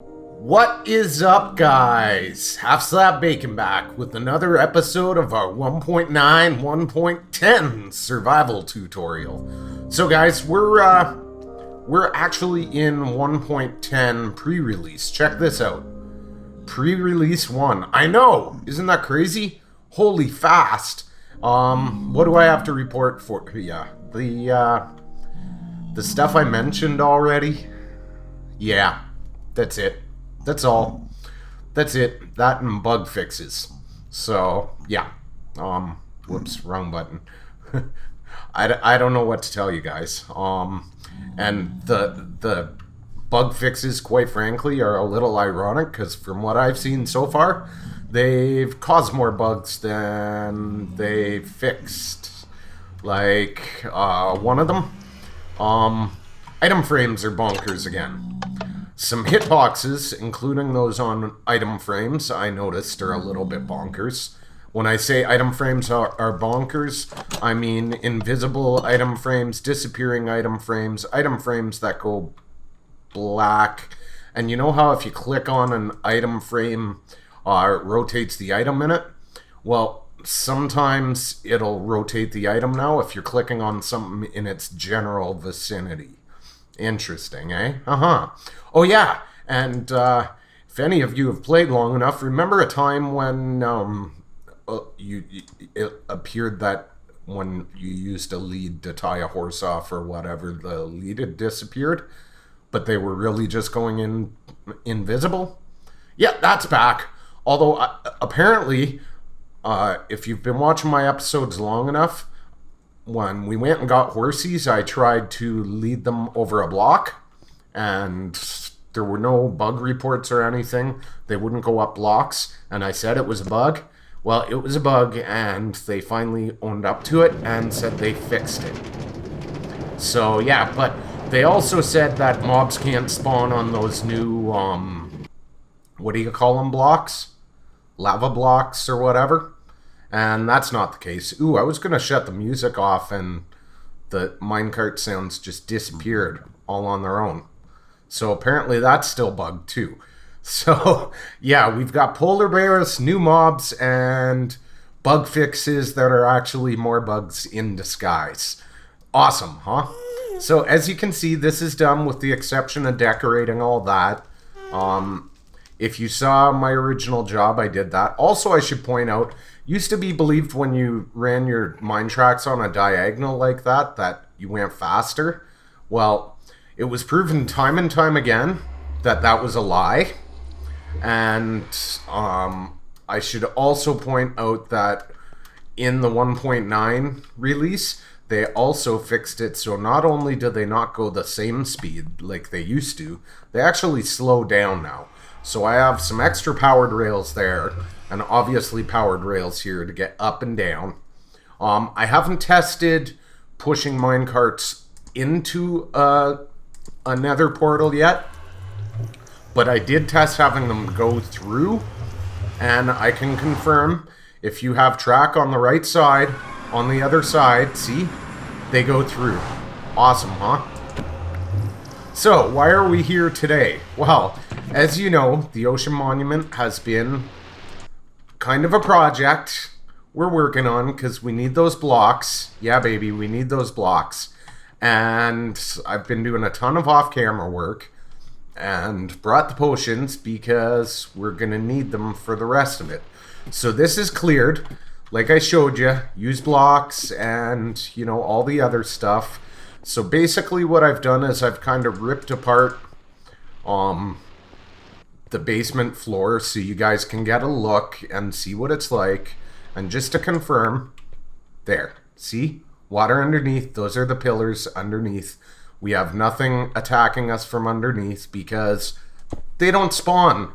What is up, guys? Half Slab Bacon back with another episode of our 1.9 1.10 survival tutorial. So guys, we're actually in 1.10 pre-release. Check this out. Pre-release 1. I know, isn't that crazy? Holy fast. What do I have to report for? Yeah, the stuff I mentioned already. Yeah, that's it. That's all. That's it. That and bug fixes. So, yeah. Whoops, wrong button. I don't know what to tell you guys. And the bug fixes, quite frankly, are a little ironic because from what I've seen so far, they've caused more bugs than they fixed. Like, one of them, item frames are bonkers again. Some hitboxes, including those on item frames, I noticed are a little bit bonkers. When I say item frames are bonkers, I mean invisible item frames, disappearing item frames that go black. And you know how if you click on an item frame, it rotates the item in it? Well, sometimes it'll rotate the item now if you're clicking on something in its general vicinity. Interesting, eh? Oh yeah, and if any of you have played long enough, remember a time when it appeared that when you used a lead to tie a horse off or whatever, the lead had disappeared, but they were really just going in invisible? Yeah, that's back. Although apparently, if you've been watching my episodes long enough, when we went and got horsies, I tried to lead them over a block, and there were no bug reports or anything. They wouldn't go up blocks, and I said it was a bug. Well, it was a bug, and they finally owned up to it and said they fixed it. So, yeah, but they also said that mobs can't spawn on those new, what do you call them, blocks? Lava blocks or whatever. And that's not the case. Ooh, I was going to shut the music off and the minecart sounds just disappeared all on their own. So apparently that's still bugged too. So yeah, we've got polar bears, new mobs, and bug fixes that are actually more bugs in disguise. Awesome, huh? So as you can see, this is done with the exception of decorating all that. If you saw my original job, I did that. Also, I should point out, used to be believed when you ran your mine tracks on a diagonal like that you went faster. Well, it was proven time and time again that that was a lie. And I should also point out that in the 1.9 release, they also fixed it so not only do they not go the same speed like they used to, they actually slow down now. So I have some extra powered rails there, and obviously powered rails here to get up and down. I haven't tested pushing minecarts into a nether portal yet, but I did test having them go through, and I can confirm if you have track on the right side, on the other side, see, they go through. Awesome, huh? So, why are we here today? Well, as you know, the Ocean Monument has been kind of a project we're working on because we need those blocks. Yeah, baby, we need those blocks. And I've been doing a ton of off-camera work and brought the potions because we're going to need them for the rest of it. So this is cleared. Like I showed you, use blocks and, you know, all the other stuff. So basically what I've done is I've kind of ripped apart the basement floor so you guys can get a look and see what it's like. And just to confirm, there, see? Water underneath, those are the pillars underneath. We have nothing attacking us from underneath because they don't spawn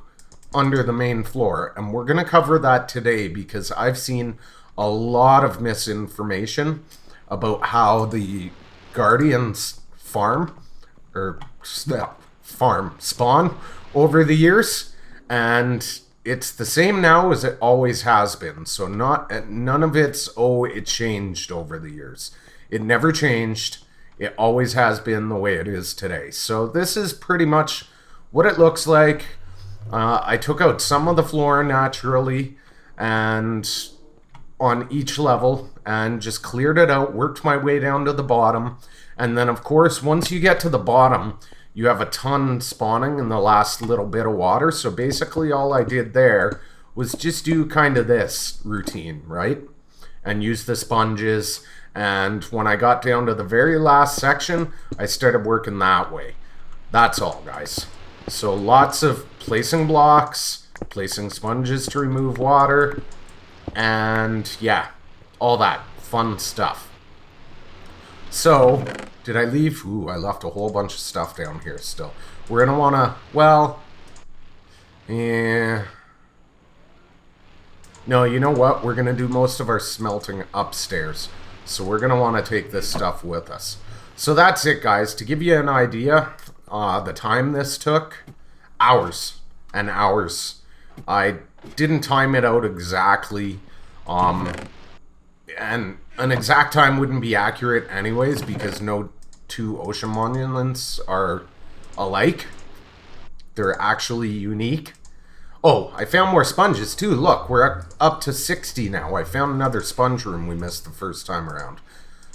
under the main floor. And we're going to cover that today because I've seen a lot of misinformation about how the Guardians farm spawn over the years, and it's the same now as it always has been. So none of it's it changed over the years. It never changed. It always has been the way it is today. So this is pretty much what it looks like. I took out some of the flora naturally and on each level and just cleared it out, worked my way down to the bottom. And then, of course, once you get to the bottom, you have a ton spawning in the last little bit of water. So basically all I did there was just do kind of this routine, right? And use the sponges. And when I got down to the very last section, I started working that way. That's all, guys. So lots of placing blocks, placing sponges to remove water, and yeah, all that fun stuff. So, did I leave? Ooh, I left a whole bunch of stuff down here still. We're gonna wanna, well, yeah. No, you know what? We're gonna do most of our smelting upstairs. So we're gonna wanna take this stuff with us. So that's it, guys. To give you an idea, the time this took, hours and hours. I didn't time it out exactly. And an exact time wouldn't be accurate anyways because no two ocean monuments are alike. They're actually unique. Oh, I found more sponges too. Look, we're up to 60 now. I found another sponge room we missed the first time around.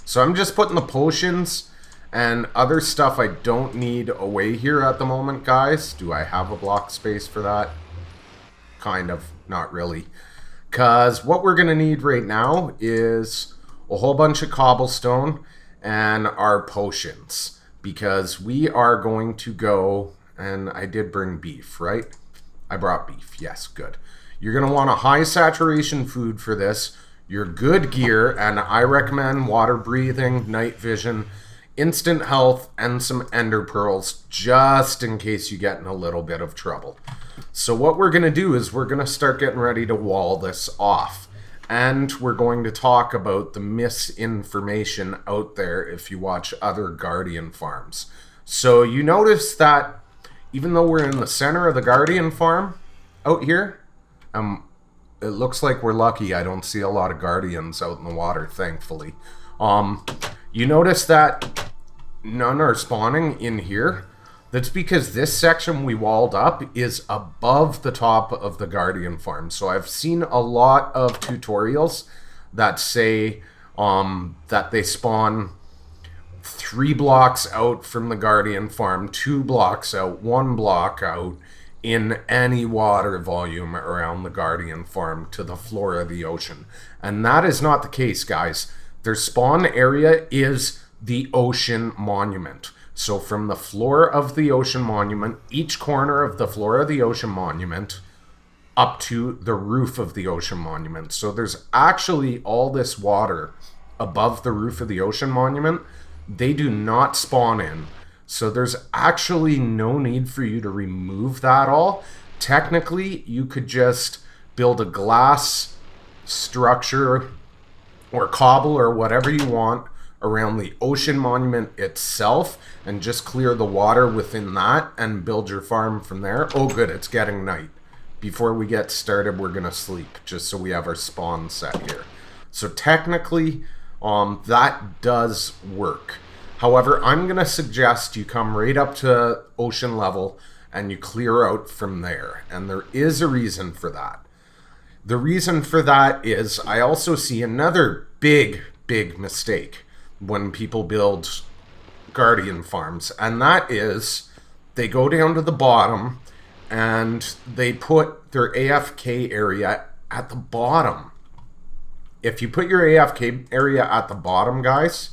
So I'm just putting the potions and other stuff I don't need away here at the moment, guys. Do I have a block space for that? Kind of. Not really. Because what we're going to need right now is a whole bunch of cobblestone and our potions. Because we are going to go... And I did bring beef, right? I brought beef. Yes, good. You're going to want a high saturation food for this. Your good gear, and I recommend water breathing, night vision, instant health, and some ender pearls just in case you get in a little bit of trouble. So what we're going to do is we're going to start getting ready to wall this off. And we're going to talk about the misinformation out there if you watch other Guardian farms. So you notice that even though we're in the center of the Guardian farm out here, it looks like we're lucky. I don't see a lot of Guardians out in the water, thankfully. You notice that none are spawning in here. That's because this section we walled up is above the top of the Guardian farm. So I've seen a lot of tutorials that say that they spawn 3 blocks out from the Guardian farm, 2 blocks out, 1 block out in any water volume around the Guardian farm to the floor of the ocean. And that is not the case, guys. Their spawn area is the ocean monument. So from the floor of the ocean monument, each corner of the floor of the ocean monument, up to the roof of the ocean monument. So there's actually all this water above the roof of the ocean monument. They do not spawn in. So there's actually no need for you to remove that all. Technically, you could just build a glass structure or cobble or whatever you want around the ocean monument itself and just clear the water within that and build your farm from there. Oh good, it's getting night. Before we get started, we're gonna sleep just so we have our spawn set here. So technically, that does work. However, I'm gonna suggest you come right up to ocean level and you clear out from there. And there is a reason for that. The reason for that is I also see another big mistake when people build Guardian farms, and that is they go down to the bottom and they put their AFK area at the bottom. If you put your AFK area at the bottom, guys,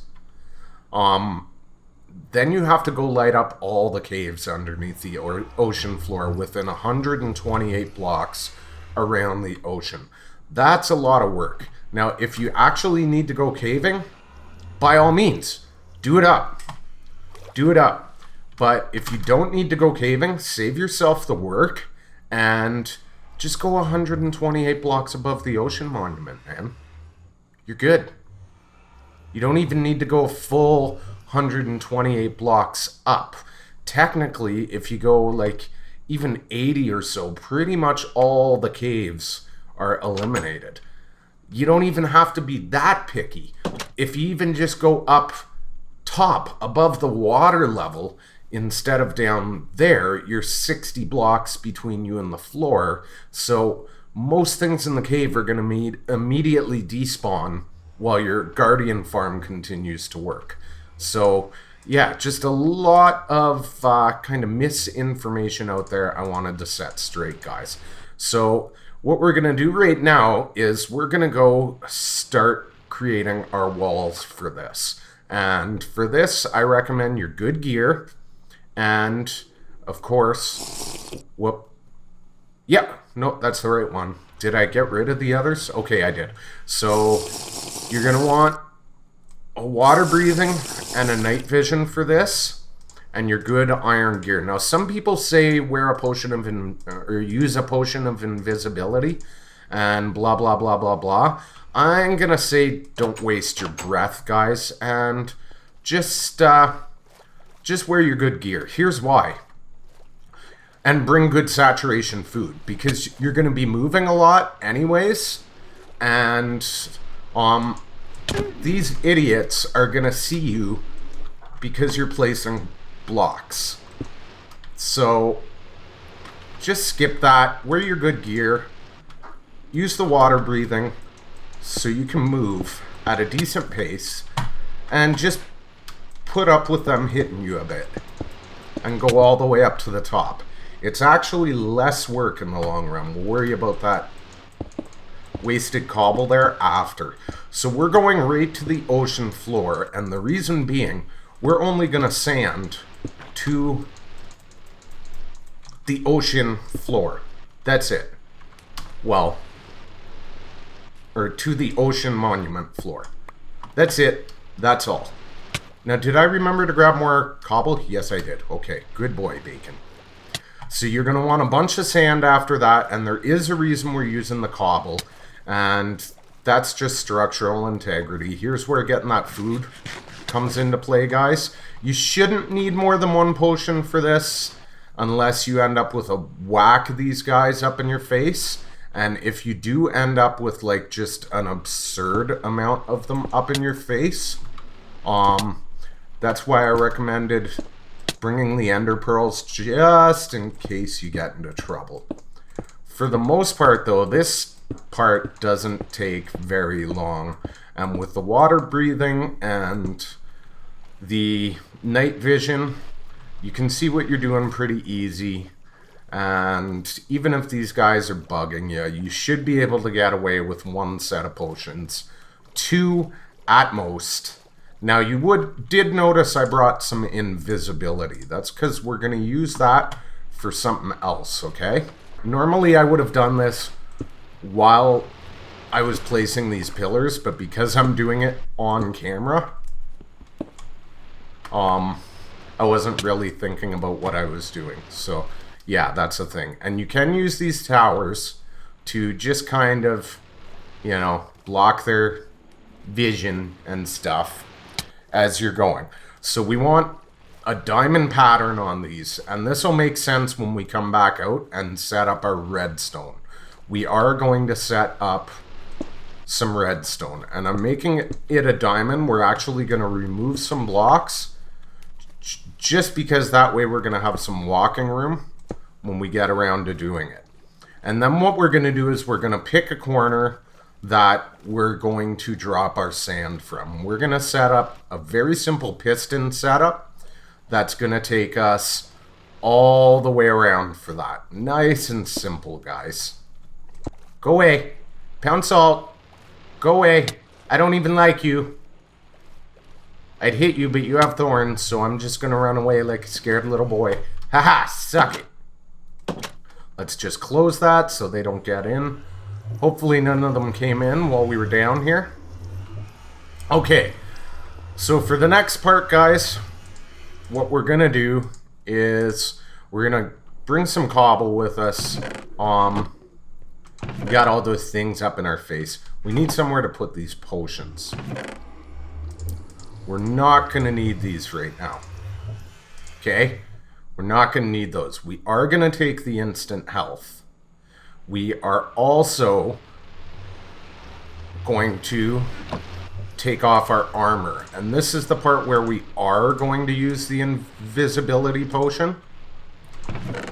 then you have to go light up all the caves underneath the ocean floor within 128 blocks around the ocean. That's a lot of work. Now, if you actually need to go caving, by all means, do it up. Do it up. But if you don't need to go caving, save yourself the work and just go 128 blocks above the ocean monument, man. You're good. You don't even need to go a full 128 blocks up. Technically, if you go like even 80 or so, pretty much all the caves are eliminated. You don't even have to be that picky. If you even just go up top above the water level instead of down there, you're 60 blocks between you and the floor. So most things in the cave are going to immediately despawn while your guardian farm continues to work. So yeah, just a lot of kind of misinformation out there I wanted to set straight, guys. So what we're going to do right now is we're going to go start creating our walls for this. And for this, I recommend your good gear. And of course, yeah, no, that's the right one. Did I get rid of the others? Okay, I did. So you're going to want a water breathing and a night vision for this, and your good iron gear. Now, some people say wear a potion of or use a potion of invisibility, and blah blah blah blah blah. I'm gonna say don't waste your breath, guys, and just wear your good gear. Here's why. And bring good saturation food, because you're gonna be moving a lot anyways, and these idiots are gonna see you because you're placing blocks. So just skip that. Wear your good gear. Use the water breathing so you can move at a decent pace, and just put up with them hitting you a bit and go all the way up to the top. It's actually less work in the long run. We'll worry about that wasted cobble there after. So we're going right to the ocean floor, and the reason being, we're only gonna sand to the ocean floor. That's it. Well, or to the ocean monument floor. That's it. That's all. Now, did I remember to grab more cobble? Yes, I did. Okay, good boy, Bacon. So you're gonna want a bunch of sand after that, and there is a reason we're using the cobble, and that's just structural integrity. Here's where getting that food comes into play, guys. You shouldn't need more than one potion for this unless you end up with a whack of these guys up in your face. And if you do end up with like just an absurd amount of them up in your face, that's why I recommended bringing the ender pearls just in case you get into trouble. For the most part though, this part doesn't take very long, and with the water breathing and the night vision, you can see what you're doing pretty easy. And even if these guys are bugging you, you should be able to get away with one set of potions, 2 at most. Now you did notice I brought some invisibility. That's because we're going to use that for something else, okay? Normally I would have done this while I was placing these pillars, but because I'm doing it on camera, I wasn't really thinking about what I was doing. So yeah, that's a thing. And you can use these towers to just kind of, you know, block their vision and stuff as you're going. So we want a diamond pattern on these, and this will make sense when we come back out and set up our redstone. We are going to set up some redstone, and I'm making it a diamond. We're actually going to remove some blocks just because that way we're going to have some walking room when we get around to doing it. And then what we're going to do is we're going to pick a corner that we're going to drop our sand from. We're going to set up a very simple piston setup that's going to take us all the way around for that. Nice and simple, guys. Go away. Pound salt. Go away. I don't even like you. I'd hit you, but you have thorns, so I'm just going to run away like a scared little boy. Haha, suck it. Let's just close that so they don't get in. Hopefully none of them came in while we were down here. Okay, so for the next part, guys, what we're going to do is we're going to bring some cobble with us. We got all those things up in our face. We need somewhere to put these potions. We're not going to need these right now. Okay? We're not going to need those. We are going to take the instant health. We are also going to take off our armor. And this is the part where we are going to use the invisibility potion.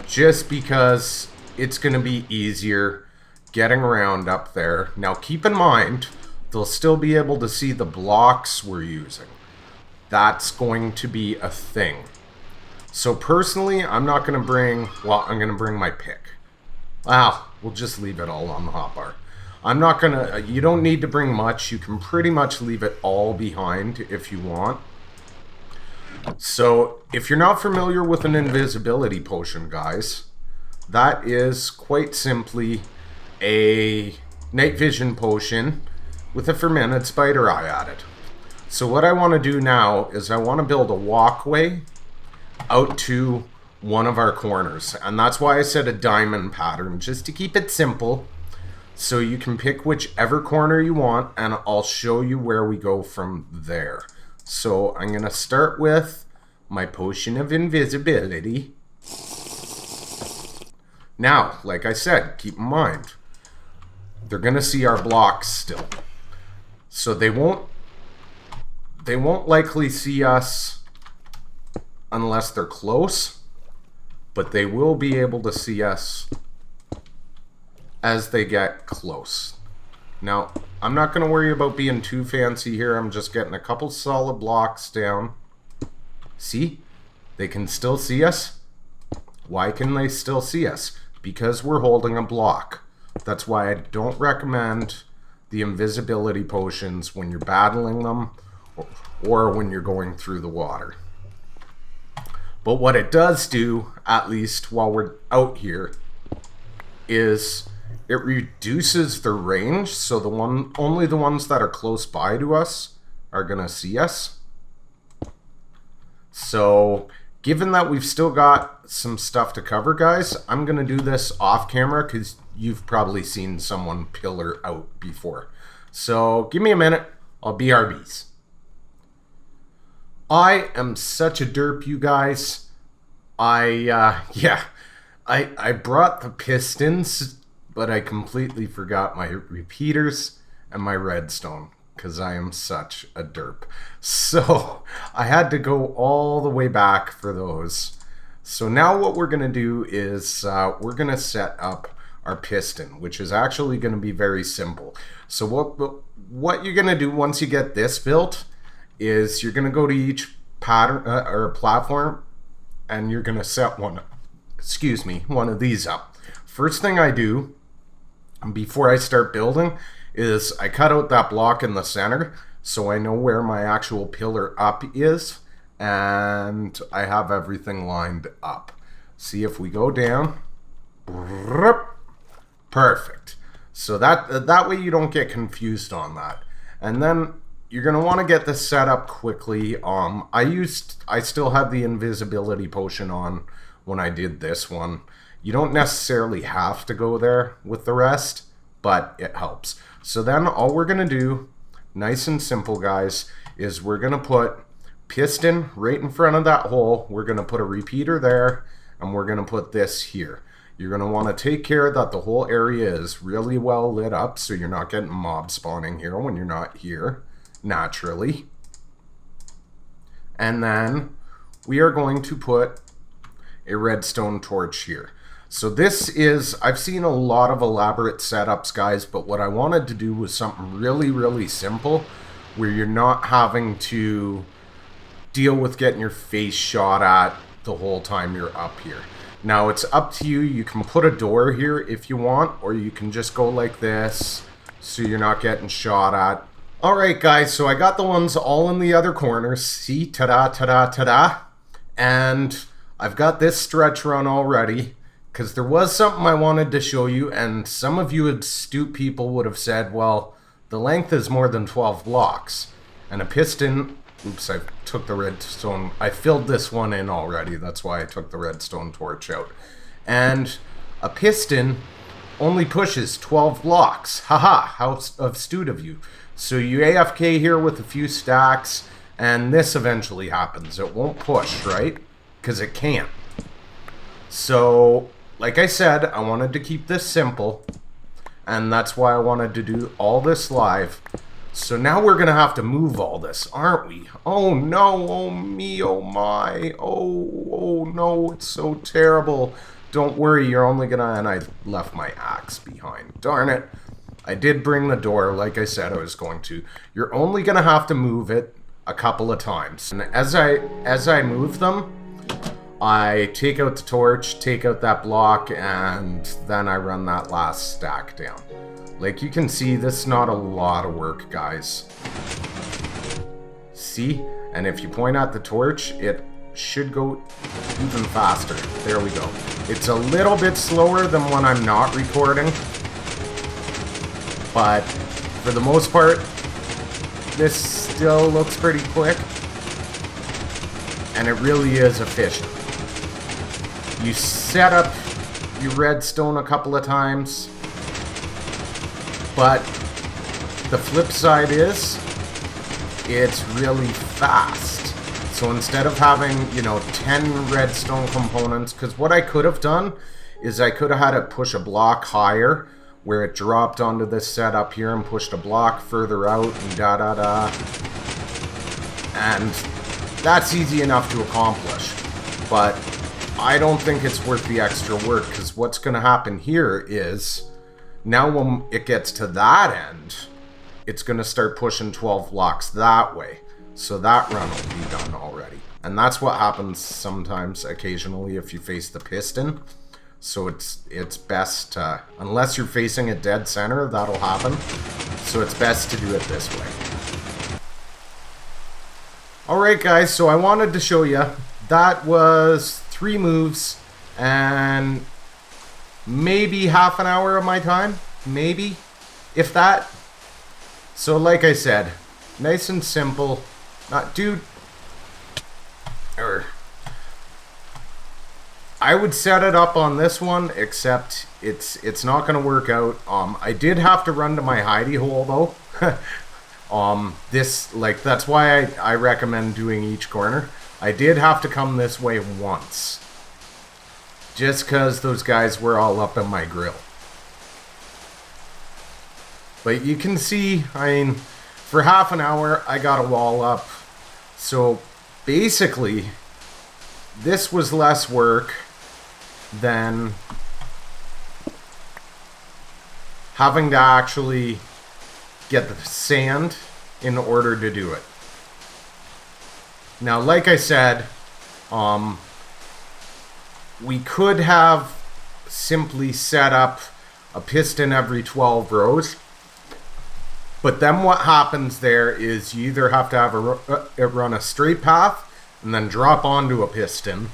Just because it's going to be easier getting around up there. Now keep in mind, they'll still be able to see the blocks we're using. That's going to be a thing. So personally, I'm not going to bring, well, I'm going to bring my pick. Wow, we'll just leave it all on the hotbar. I'm not going to, you don't need to bring much. You can pretty much leave it all behind if you want. So if you're not familiar with an invisibility potion, guys, that is quite simply a night vision potion with a fermented spider eye added. So what I want to do now is I want to build a walkway out to one of our corners. And that's why I said a diamond pattern, just to keep it simple. So you can pick whichever corner you want, and I'll show you where we go from there. So I'm going to start with my potion of invisibility. Now, like I said, keep in mind, they're going to see our blocks still. So they won't likely see us unless they're close, but they will be able to see us as they get close. Now, I'm not going to worry about being too fancy here. I'm just getting a couple solid blocks down. See? They can still see us. Why can they still see us? Because we're holding a block. That's why I don't recommend the invisibility potions when you're battling them or when you're going through the water. But what it does do, at least while we're out here, is it reduces the range, so only the ones that are close by to us are gonna see us. So given that we've still got some stuff to cover, guys, I'm gonna do this off camera because you've probably seen someone pillar out before. So give me a minute, I'll BRBs. I am such a derp, you guys. I brought the pistons, but I completely forgot my repeaters and my redstone because I am such a derp. So I had to go all the way back for those. So now what we're going to do is we're going to set up our piston, which is actually going to be very simple. So what you're going to do once you get this built is you're going to go to each pattern or platform, and you're going to set one of these up. First thing I do before I start building is I cut out that block in the center so I know where my actual pillar up is, and I have everything lined up. See, if we go down, perfect. So that way you don't get confused on that. And then you're going to want to get this set up quickly. I still have the invisibility potion on when I did this one. You don't necessarily have to go there with the rest, but it helps. So then all we're going to do, nice and simple, guys, is we're going to put piston right in front of that hole. We're going to put a repeater there, and we're going to put this here. You're going to want to take care that the whole area is really well lit up so you're not getting mob spawning here when you're not here naturally. And then we are going to put a redstone torch here. So this is, I've seen a lot of elaborate setups, guys, but what I wanted to do was something really, really simple where you're not having to deal with getting your face shot at the whole time you're up here. Now it's up to you. You can put a door here if you want, or you can just go like this so you're not getting shot at. Alright guys, so I got the ones all in the other corners. See, ta-da, ta-da, ta-da. And I've got this stretch run already, because there was something I wanted to show you, and some of you astute people would have said, well, the length is more than 12 blocks. And a piston, oops, I took the redstone, I filled this one in already, that's why I took the redstone torch out. And a piston only pushes 12 blocks. Haha, how astute of you. So you AFK here with a few stacks, and this eventually happens. It won't push, right? Because it can't. So, like I said, I wanted to keep this simple, and that's why I wanted to do all this live. So now we're going to have to move all this, aren't we? Oh no, oh me, oh my, oh no, it's so terrible. Don't worry, you're only going to... And I left my axe behind. Darn it. I did bring the door, like I said I was going to. You're only going to have to move it a couple of times. And as I move them, I take out the torch, take out that block, and then I run that last stack down. Like you can see, this is not a lot of work, guys. See? And if you point at the torch, it should go even faster. There we go. It's a little bit slower than when I'm not recording. But for the most part, this still looks pretty quick. And it really is efficient. You set up your redstone a couple of times. But the flip side is, it's really fast. So instead of having, 10 redstone components, because what I could have done is I could have had it push a block higher, where it dropped onto this setup here and pushed a block further out and da-da-da. And that's easy enough to accomplish. But I don't think it's worth the extra work, because what's going to happen here is... Now when it gets to that end, it's going to start pushing 12 blocks that way. So that run will be done already. And that's what happens sometimes, occasionally, if you face the piston. So it's best to, unless you're facing it dead center, that'll happen. So it's best to do it this way. Alright guys, so I wanted to show you. That was 3 moves and... maybe half an hour of my time, maybe, if that. So like I said, nice and simple. I would set it up on this one, except it's not going to work out. I did have to run to my hidey hole though. That's why I recommend doing each corner. I did have to come this way once. Just because those guys were all up in my grill. But you can see, for half an hour, I got a wall up. So, basically, this was less work than having to actually get the sand in order to do it. Now, like I said, we could have simply set up a piston every 12 rows. But then what happens there is you either have to have it run a straight path and then drop onto a piston.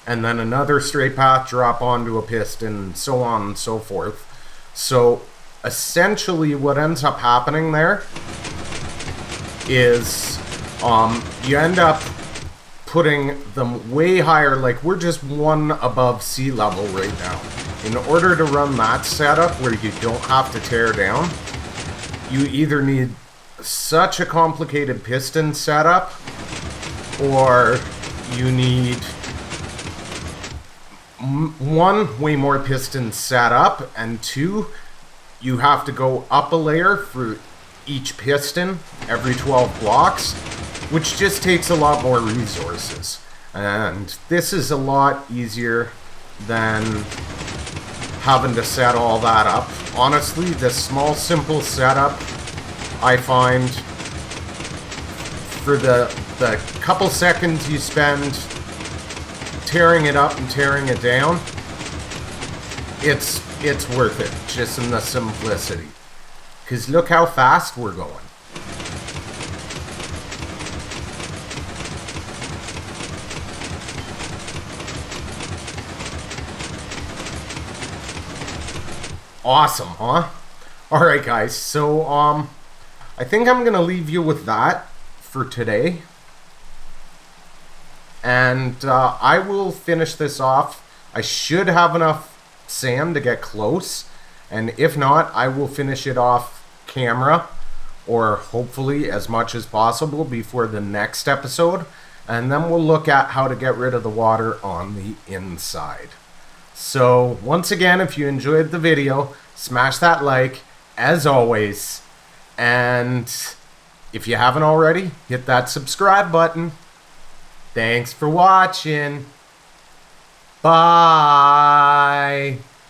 And then another straight path, drop onto a piston, and so on and so forth. So essentially what ends up happening there is you end up putting them way higher, like we're just 1 above sea level right now. In order to run that setup where you don't have to tear down, you either need such a complicated piston setup, or you need 1, way more pistons set up, and 2, you have to go up a layer for each piston every 12 blocks, which just takes a lot more resources. And this is a lot easier than having to set all that up. Honestly, this small, simple setup, I find, for the couple seconds you spend tearing it up and tearing it down, it's worth it, just in the simplicity. Because look how fast we're going. Awesome, huh? Alright guys, so I think I'm gonna leave you with that for today. And I will finish this off. I should have enough sand to get close, and if not, I will finish it off camera, or hopefully as much as possible before the next episode, and then we'll look at how to get rid of the water on the inside. So once again, if you enjoyed the video, smash that like. As always, And if you haven't already, hit that subscribe button. Thanks for watching. Bye.